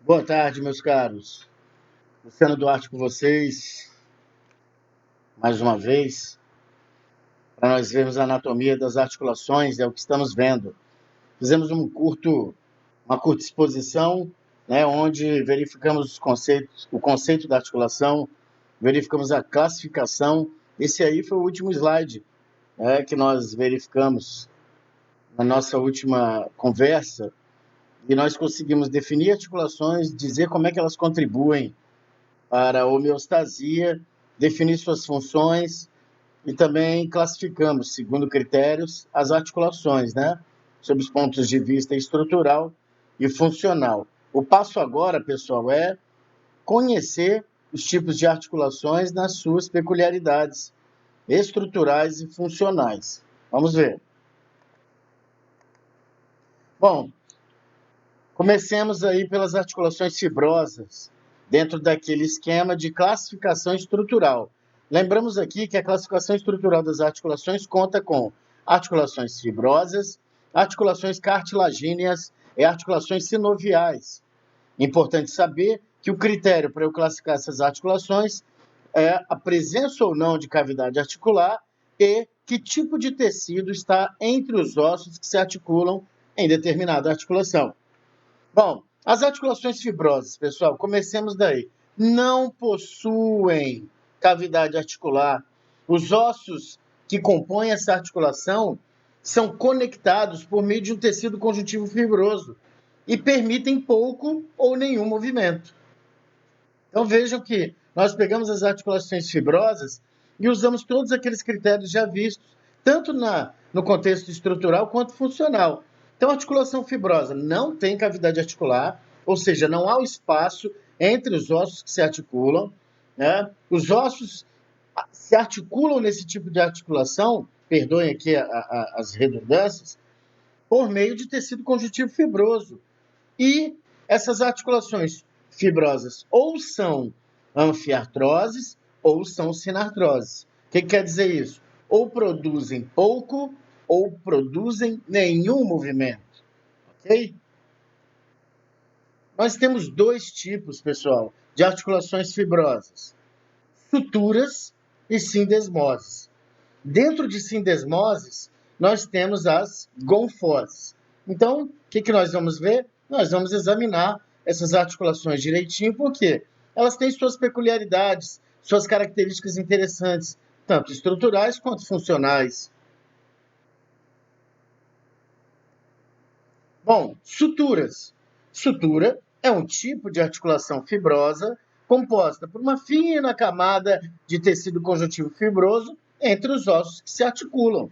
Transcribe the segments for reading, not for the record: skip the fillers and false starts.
Boa tarde, meus caros. Luciano Duarte com vocês, mais uma vez, para nós vermos a anatomia das articulações, é o que estamos vendo. Fizemos uma curta exposição, né, onde verificamos os conceitos, o conceito da articulação, verificamos a classificação. Esse aí foi o último slide, que nós verificamos na nossa última conversa, e nós conseguimos definir articulações, dizer como é que elas contribuem para a homeostasia, definir suas funções e também classificamos, segundo critérios, as articulações, né? Sob os pontos de vista estrutural e funcional. O passo agora, pessoal, é conhecer os tipos de articulações nas suas peculiaridades estruturais e funcionais. Vamos ver. Bom, comecemos aí pelas articulações fibrosas, dentro daquele esquema de classificação estrutural. Lembramos aqui que a classificação estrutural das articulações conta com articulações fibrosas, articulações cartilagíneas e articulações sinoviais. Importante saber que o critério para eu classificar essas articulações é a presença ou não de cavidade articular e que tipo de tecido está entre os ossos que se articulam em determinada articulação. Bom, as articulações fibrosas, pessoal, comecemos daí. Não possuem cavidade articular. Os ossos que compõem essa articulação são conectados por meio de um tecido conjuntivo fibroso e permitem pouco ou nenhum movimento. Então vejam que nós pegamos as articulações fibrosas e usamos todos aqueles critérios já vistos, tanto no contexto estrutural quanto funcional. Então, a articulação fibrosa não tem cavidade articular, ou seja, não há o espaço entre os ossos que se articulam, né? Os ossos se articulam nesse tipo de articulação, perdoem aqui as redundâncias, por meio de tecido conjuntivo fibroso. E essas articulações fibrosas ou são anfiartroses ou são sinartroses. O que quer dizer isso? Ou produzem pouco ou produzem nenhum movimento, ok? Nós temos dois tipos, pessoal, de articulações fibrosas: suturas e sindesmoses. Dentro de sindesmoses, nós temos as gonfoses. Então, o que nós vamos ver? Nós vamos examinar essas articulações direitinho, porque elas têm suas peculiaridades, suas características interessantes, tanto estruturais quanto funcionais. Bom, suturas. Sutura é um tipo de articulação fibrosa composta por uma fina camada de tecido conjuntivo fibroso entre os ossos que se articulam.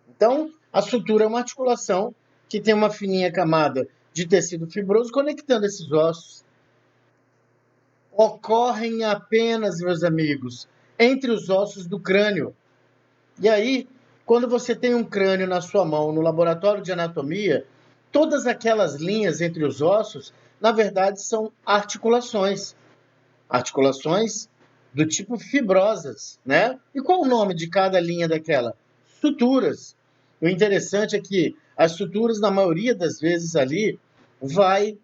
Então, a sutura é uma articulação que tem uma fininha camada de tecido fibroso conectando esses ossos. Ocorrem apenas, meus amigos, entre os ossos do crânio. E aí, quando você tem um crânio na sua mão, no laboratório de anatomia, todas aquelas linhas entre os ossos, na verdade, são articulações. Articulações do tipo fibrosas, né? E qual o nome de cada linha daquela? Suturas. O interessante é que as suturas, na maioria das vezes ali, vai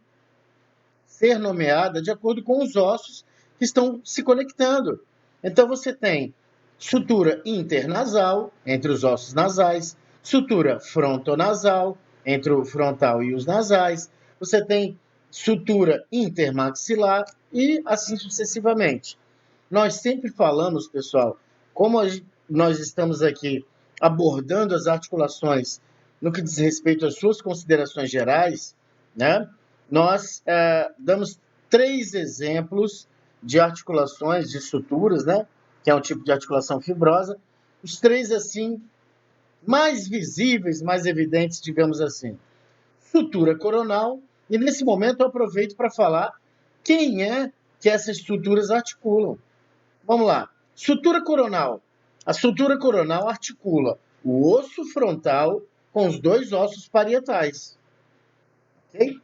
ser nomeada de acordo com os ossos que estão se conectando. Então você tem sutura internasal, entre os ossos nasais, sutura frontonasal, entre o frontal e os nasais, você tem sutura intermaxilar e assim sucessivamente. Nós sempre falamos, pessoal, como nós estamos aqui abordando as articulações no que diz respeito às suas considerações gerais, né? Nós damos três exemplos de articulações, de suturas, né? Que é um tipo de articulação fibrosa. Os três, assim, mais visíveis, mais evidentes, digamos assim. Sutura coronal, e nesse momento eu aproveito para falar quem é que essas suturas articulam. Vamos lá. Sutura coronal. A sutura coronal articula o osso frontal com os dois ossos parietais. Ok?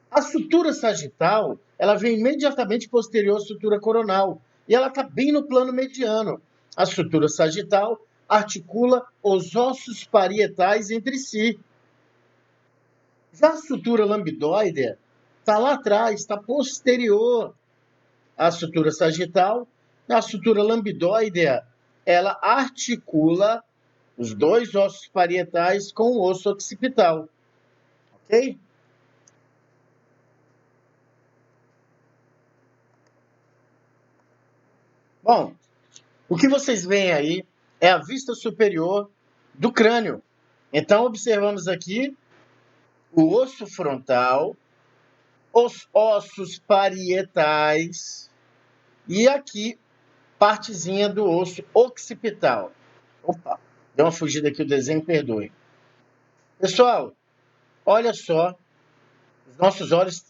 A sutura sagital, ela vem imediatamente posterior à sutura coronal e ela está bem no plano mediano. A sutura sagital articula os ossos parietais entre si. Já a sutura lambdoide, está lá atrás, está posterior à sutura sagital. A sutura lambdoidea, ela articula os dois ossos parietais com o osso occipital, ok? Bom, o que vocês veem aí é a vista superior do crânio. Então, observamos aqui o osso frontal, os ossos parietais e aqui partezinha do osso occipital. Opa, deu uma fugida aqui o desenho, perdoe. Pessoal, olha só, os nossos olhos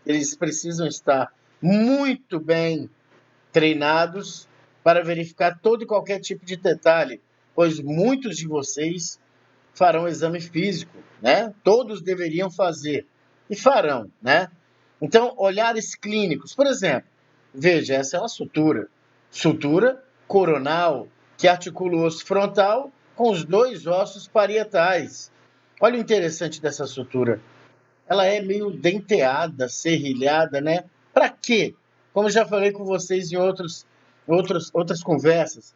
eles precisam estar muito bem treinados para verificar todo e qualquer tipo de detalhe, pois muitos de vocês farão exame físico, né? Todos deveriam fazer e farão, né? Então, olhares clínicos, por exemplo, veja, essa é uma sutura coronal que articula o osso frontal com os dois ossos parietais. Olha o interessante dessa sutura. Ela é meio denteada, serrilhada, né? Para quê? Como já falei com vocês em outras conversas,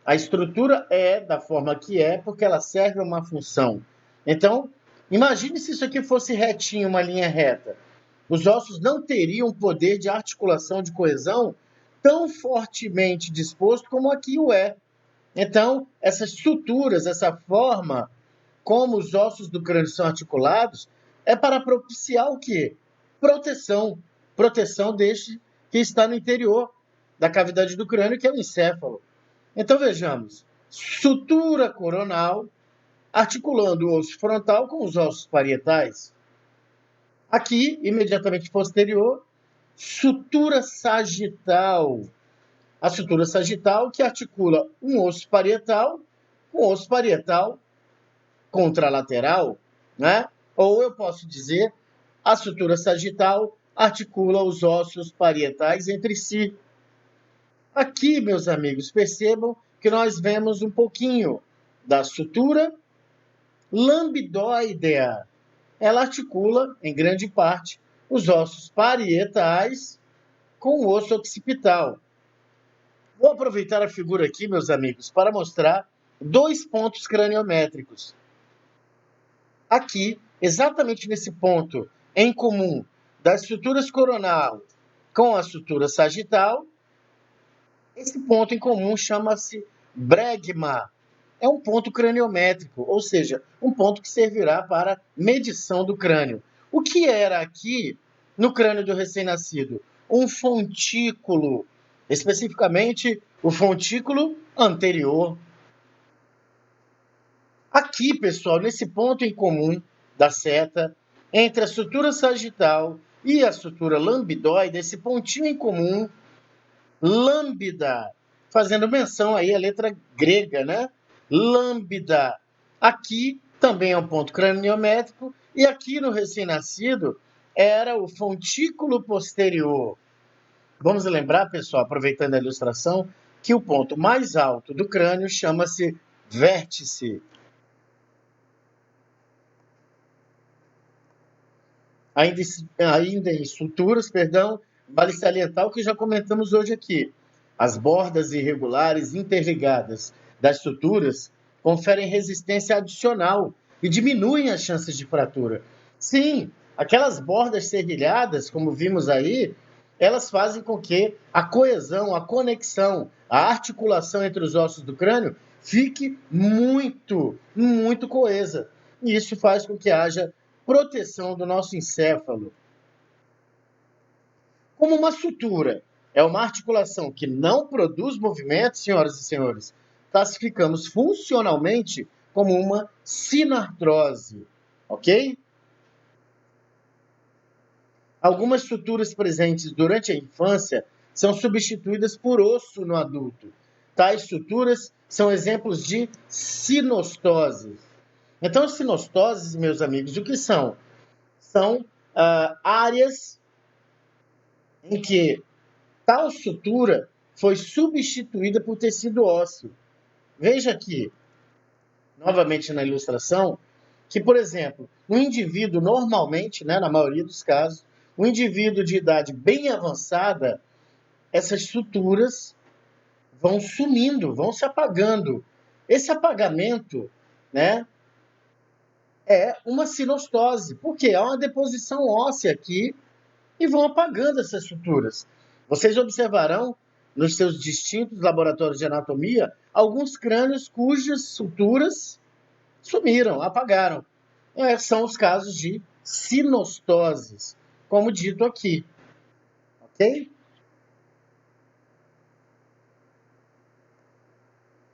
a estrutura é da forma que é porque ela serve a uma função. Então, imagine se isso aqui fosse retinho, uma linha reta. Os ossos não teriam poder de articulação, de coesão tão fortemente disposto como aqui o é. Então, essas suturas, essa forma como os ossos do crânio são articulados, é para propiciar o quê? Proteção. Proteção deste que está no interior da cavidade do crânio, que é o encéfalo. Então vejamos, sutura coronal articulando o osso frontal com os ossos parietais. Aqui, imediatamente posterior, sutura sagital. A sutura sagital que articula um osso parietal com osso parietal contralateral, né? Ou eu posso dizer, a sutura sagital articula os ossos parietais entre si. Aqui, meus amigos, percebam que nós vemos um pouquinho da sutura lambdoidea. Ela articula, em grande parte, os ossos parietais com o osso occipital. Vou aproveitar a figura aqui, meus amigos, para mostrar dois pontos craniométricos. Aqui, exatamente nesse ponto em comum das suturas coronal com a sutura sagital, esse ponto em comum chama-se bregma. É um ponto craniométrico, ou seja, um ponto que servirá para medição do crânio. O que era aqui no crânio do recém-nascido? Um fontículo, especificamente o fontículo anterior. Aqui, pessoal, nesse ponto em comum da seta, entre a sutura sagital e a sutura lambdoide, esse pontinho em comum, lambda, fazendo menção aí à letra grega, né? Lambda. Aqui também é um ponto craniométrico, e aqui no recém-nascido era o fontículo posterior. Vamos lembrar, pessoal, aproveitando a ilustração, que o ponto mais alto do crânio chama-se vértice. Ainda em suturas, perdão, vale salientar o que já comentamos hoje aqui. As bordas irregulares interligadas das suturas conferem resistência adicional e diminuem as chances de fratura. Sim, aquelas bordas serrilhadas, como vimos aí, elas fazem com que a coesão, a conexão, a articulação entre os ossos do crânio fique muito coesa. E isso faz com que haja proteção do nosso encéfalo. Como uma sutura é uma articulação que não produz movimento, senhoras e senhores, classificamos funcionalmente como uma sinartrose, ok? Algumas suturas presentes durante a infância são substituídas por osso no adulto. Tais suturas são exemplos de sinostoses. Então, sinostoses, meus amigos, o que são? São áreas em que tal sutura foi substituída por tecido ósseo. Veja aqui, novamente na ilustração, que, por exemplo, um indivíduo normalmente, né, na maioria dos casos, O indivíduo de idade bem avançada, essas suturas vão sumindo, vão se apagando. Esse apagamento, né, é uma sinostose, porque há uma deposição óssea aqui e vão apagando essas suturas. Vocês observarão nos seus distintos laboratórios de anatomia alguns crânios cujas suturas sumiram, apagaram. São os casos de sinostoses, como dito aqui, ok?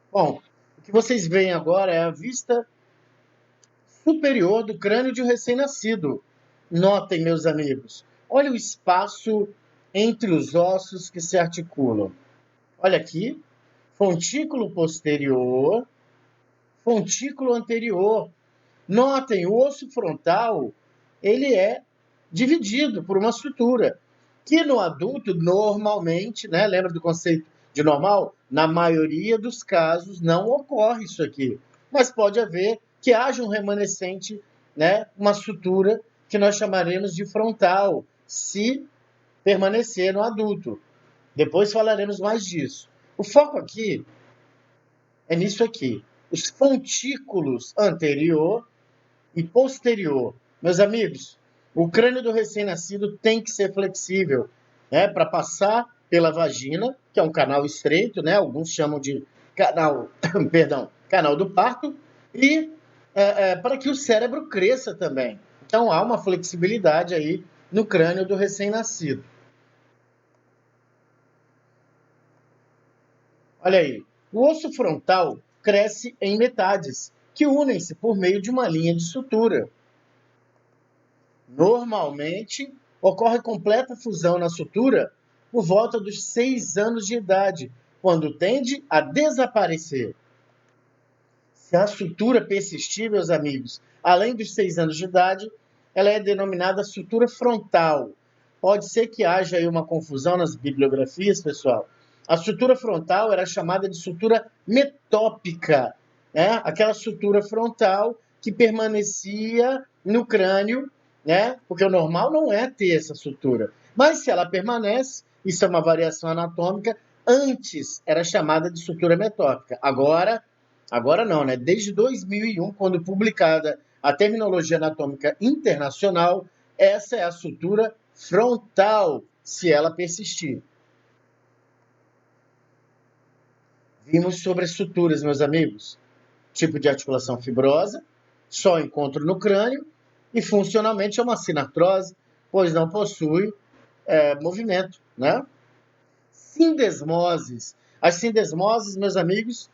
Bom, o que vocês veem agora é a vista superior do crânio de um recém-nascido. Notem, meus amigos, olha o espaço entre os ossos que se articulam. Olha aqui, fontículo posterior, fontículo anterior. Notem, o osso frontal, ele é dividido por uma sutura, que no adulto, normalmente, né, lembra do conceito de normal? Na maioria dos casos, não ocorre isso aqui. Mas pode haver que haja um remanescente, né, uma sutura que nós chamaremos de frontal, se permanecer no adulto. Depois falaremos mais disso. O foco aqui é nisso aqui. Os fontículos anterior e posterior. Meus amigos, o crânio do recém-nascido tem que ser flexível, né, para passar pela vagina, que é um canal estreito, né, alguns chamam de canal, perdão, canal do parto, e para que o cérebro cresça também. Então há uma flexibilidade aí no crânio do recém-nascido. Olha aí, o osso frontal cresce em metades, que unem-se por meio de uma linha de sutura. Normalmente, ocorre completa fusão na sutura por volta dos 6 anos de idade, quando tende a desaparecer. Se a sutura persistir, meus amigos, além dos 6 anos de idade, ela é denominada sutura frontal. Pode ser que haja aí uma confusão nas bibliografias, pessoal. A sutura frontal era chamada de sutura metópica, né? Aquela sutura frontal que permanecia no crânio, né? Porque o normal não é ter essa sutura. Mas se ela permanece, isso é uma variação anatômica, antes era chamada de sutura metópica. Agora não, né? Desde 2001, quando publicada a Terminologia Anatômica Internacional, essa é a sutura frontal, se ela persistir. Vimos sobre as suturas, meus amigos. Tipo de articulação fibrosa, só encontro no crânio, e funcionalmente é uma sinartrose, pois não possui movimento, né? Sindesmoses. As sindesmoses, meus amigos,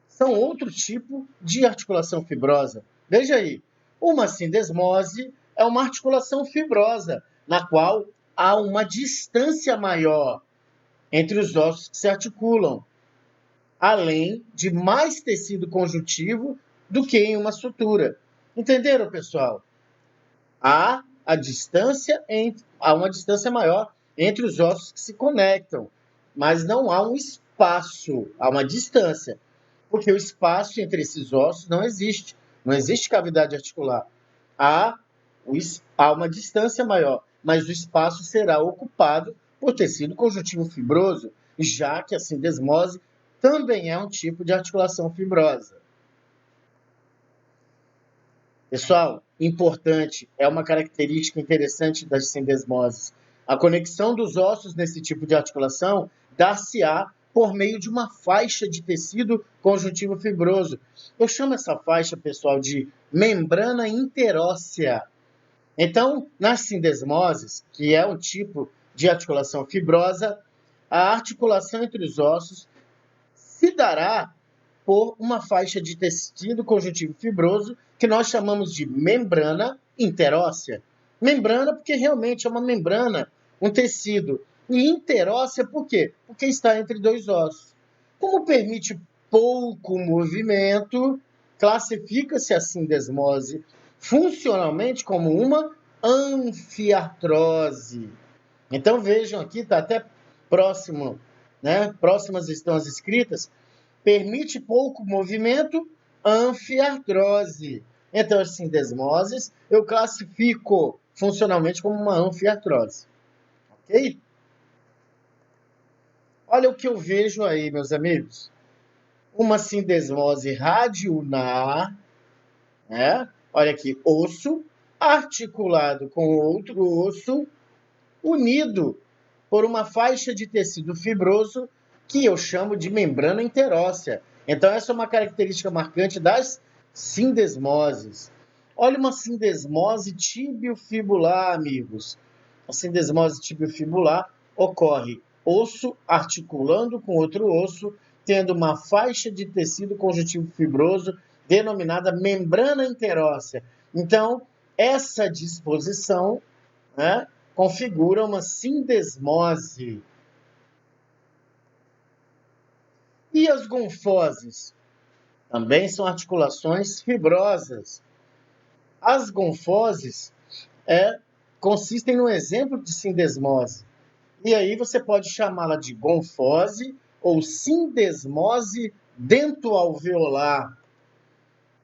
são outro tipo de articulação fibrosa. Veja aí, uma sindesmose é uma articulação fibrosa, na qual há uma distância maior entre os ossos que se articulam, além de mais tecido conjuntivo do que em uma sutura. Entenderam, pessoal? Há uma distância maior entre os ossos que se conectam, mas não há um espaço, há uma distância, porque o espaço entre esses ossos não existe, não existe cavidade articular. Há, há uma distância maior, mas o espaço será ocupado por tecido conjuntivo fibroso, já que a sindesmose também é um tipo de articulação fibrosa. Pessoal, importante, é uma característica interessante das sindesmoses. A conexão dos ossos nesse tipo de articulação dar-se-á por meio de uma faixa de tecido conjuntivo fibroso. Eu chamo essa faixa, pessoal, de membrana interóssea. Então, nas sindesmoses, que é um tipo de articulação fibrosa, a articulação entre os ossos se dará por uma faixa de tecido conjuntivo fibroso que nós chamamos de membrana interóssea. Membrana porque realmente é uma membrana, um tecido. E interóssea por quê? Porque está entre dois ossos. Como permite pouco movimento, classifica-se a sindesmose funcionalmente como uma anfiartrose. Então vejam aqui, está até próximo, né? Próximas estão as escritas, permite pouco movimento, anfiartrose. Então, as sindesmoses eu classifico funcionalmente como uma anfiartrose. Ok? Olha o que eu vejo aí, meus amigos. Uma sindesmose radiular, né? Olha aqui, osso articulado com outro osso, unido por uma faixa de tecido fibroso que eu chamo de membrana interóssea. Então, essa é uma característica marcante das sindesmoses. Olha uma sindesmose tibiofibular, amigos. A sindesmose tibiofibular ocorre osso articulando com outro osso, tendo uma faixa de tecido conjuntivo fibroso denominada membrana interóssea. Então, essa disposição, né, configura uma sindesmose. E as gonfoses? Também são articulações fibrosas. As gonfoses consistem no exemplo de sindesmose. E aí você pode chamá-la de gonfose ou sindesmose dentoalveolar.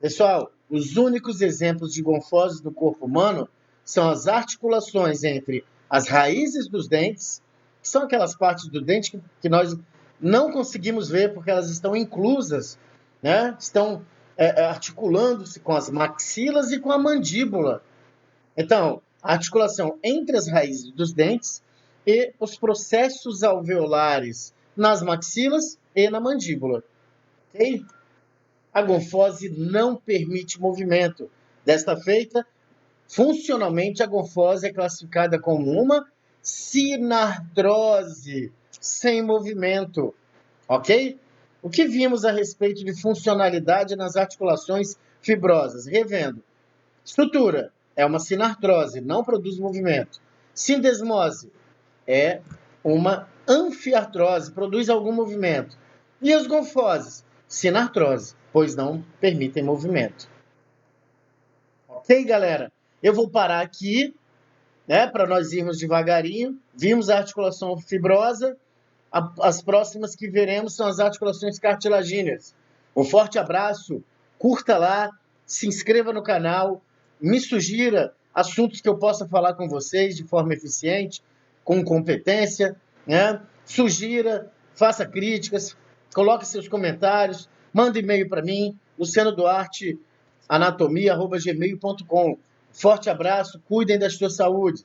Pessoal, os únicos exemplos de gonfoses no corpo humano são as articulações entre as raízes dos dentes, que são aquelas partes do dente que nós não conseguimos ver porque elas estão inclusas, né? Estão articulando-se com as maxilas e com a mandíbula. Então, a articulação entre as raízes dos dentes e os processos alveolares nas maxilas e na mandíbula. Ok? A gonfose não permite movimento. Desta feita, funcionalmente, a gonfose é classificada como uma sinartrose, sem movimento. Ok? O que vimos a respeito de funcionalidade nas articulações fibrosas? Revendo. Estrutura é uma sinartrose, não produz movimento. Sindesmose é uma anfiartrose, produz algum movimento. E as gonfoses? Sinartrose, pois não permitem movimento. Ok, galera? Eu vou parar aqui, né, para nós irmos devagarinho. Vimos a articulação fibrosa. As próximas que veremos são as articulações cartilagíneas. Um forte abraço, curta lá, se inscreva no canal, me sugira assuntos que eu possa falar com vocês de forma eficiente, com competência, né? Sugira, faça críticas, coloque seus comentários, manda e-mail para mim, lucianoduarte.anatomia@gmail.com. Forte abraço, cuidem da sua saúde.